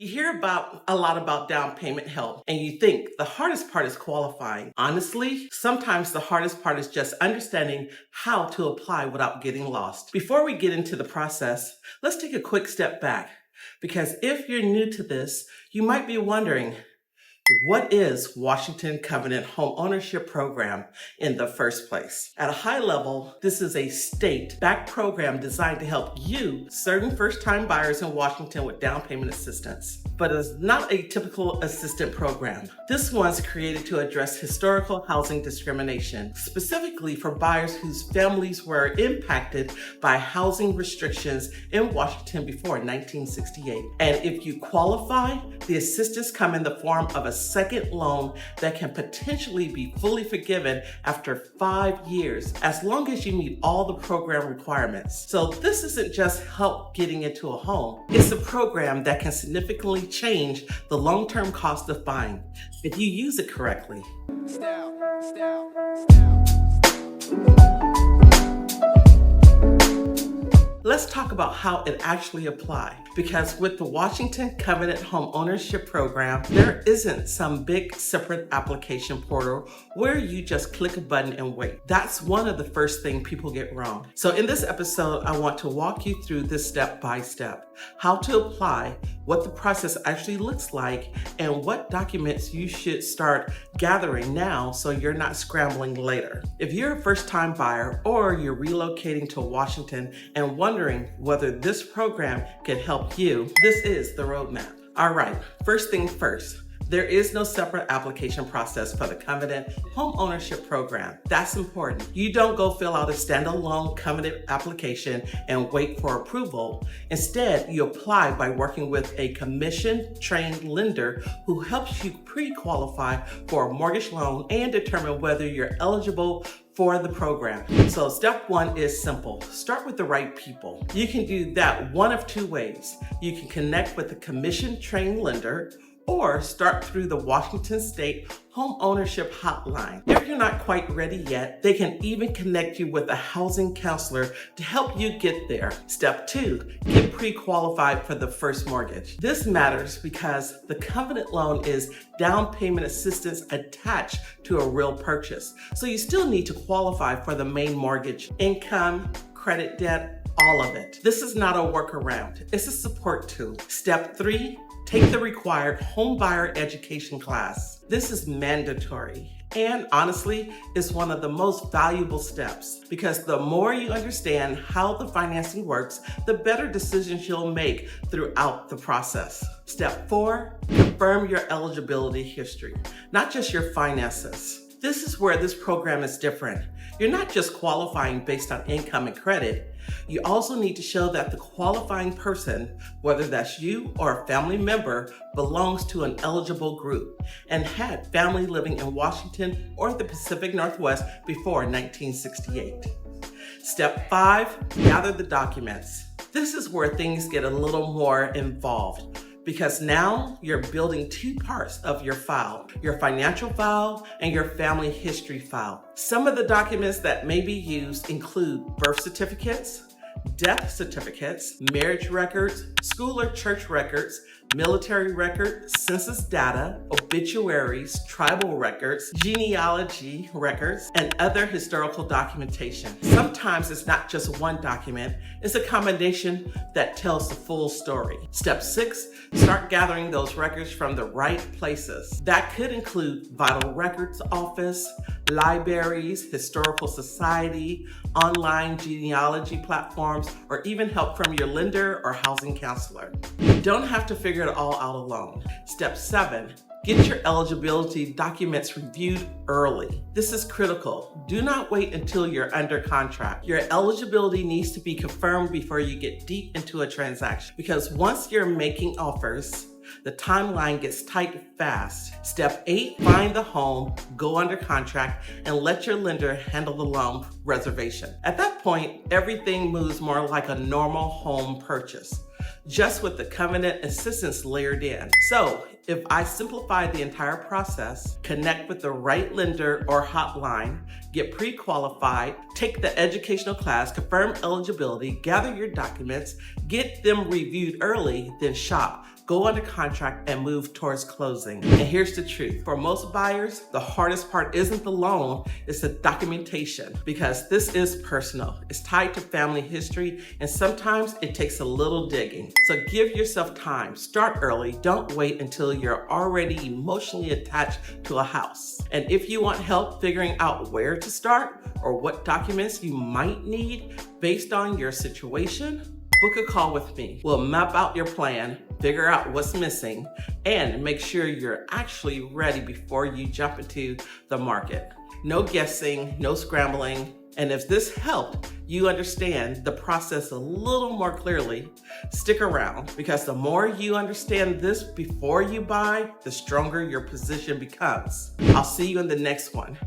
You hear a lot about down payment help, and you think the hardest part is qualifying. Honestly, sometimes the hardest part is just understanding how to apply without getting lost. Before we get into the process, let's take a quick step back, because if you're new to this, you might be wondering, what is Washington Covenant Homeownership Program in the first place? At a high level, this is a state-backed program designed to help you, certain first-time buyers in Washington, with down payment assistance. But it's not a typical assistance program. This one's created to address historical housing discrimination, specifically for buyers whose families were impacted by housing restrictions in Washington before 1968. And if you qualify, the assistance comes in the form of a second loan that can potentially be fully forgiven after 5 years, as long as you meet all the program requirements. So this isn't just help getting into a home. It's a program that can significantly change the long-term cost of buying if you use it correctly. Let's talk about how it actually applies, because with the Washington Covenant Homeownership Program, there isn't some big separate application portal where you just click a button and wait. That's one of the first things people get wrong. So in this episode, I want to walk you through this step by step, how to apply, what the process actually looks like, and what documents you should start gathering now so you're not scrambling later. If you're a first-time buyer or you're relocating to Washington and wondering whether this program can help you, this is the roadmap. All right, first thing first. There is no separate application process for the Covenant Homeownership Program. That's important. You don't go fill out a standalone Covenant application and wait for approval. Instead, you apply by working with a commission-trained lender who helps you pre-qualify for a mortgage loan and determine whether you're eligible for the program. So step one is simple. Start with the right people. You can do that one of two ways. You can connect with a commission-trained lender, or start through the Washington State Home Ownership Hotline. If you're not quite ready yet, they can even connect you with a housing counselor to help you get there. Step two, get pre-qualified for the first mortgage. This matters because the Covenant loan is down payment assistance attached to a real purchase. So you still need to qualify for the main mortgage, income, credit debt, all of it. This is not a workaround. It's a support tool. Step three, take the required Homebuyer education class. This is mandatory and honestly is one of the most valuable steps, because the more you understand how the financing works, the better decisions you'll make throughout the process. Step four, confirm your eligibility history, not just your finances. This is where this program is different. You're not just qualifying based on income and credit. You also need to show that the qualifying person, whether that's you or a family member, belongs to an eligible group and had family living in Washington or the Pacific Northwest before 1968. Step five, gather the documents. This is where things get a little more involved, because now you're building two parts of your file, your financial file and your family history file. Some of the documents that may be used include birth certificates, death certificates, marriage records, school or church records, military records, census data, obituaries, tribal records, genealogy records, and other historical documentation. Sometimes it's not just one document, it's a combination that tells the full story. Step six, start gathering those records from the right places. That could include Vital Records Office, libraries, historical society, online genealogy platforms, or even help from your lender or housing counselor. You don't have to figure it all out alone. Step seven, get your eligibility documents reviewed early. This is critical. Do not wait until you're under contract. Your eligibility needs to be confirmed before you get deep into a transaction, because once you're making offers, the timeline gets tight fast. Step eight, find the home, go under contract, and let your lender handle the loan reservation. At that point, everything moves more like a normal home purchase, just with the Covenant assistance layered in. So if I simplify the entire process, connect with the right lender or hotline, get pre-qualified, take the educational class, confirm eligibility, gather your documents, get them reviewed early, then shop. go under contract, and move towards closing. And here's the truth. For most buyers, the hardest part isn't the loan, it's the documentation, because this is personal. It's tied to family history, and sometimes it takes a little digging. So give yourself time. Start early. Don't wait until you're already emotionally attached to a house. And if you want help figuring out where to start or what documents you might need based on your situation, book a call with me. We'll map out your plan, figure out what's missing, and make sure you're actually ready before you jump into the market. No guessing, no scrambling. And if this helped you understand the process a little more clearly, stick around, because the more you understand this before you buy, the stronger your position becomes. I'll see you in the next one.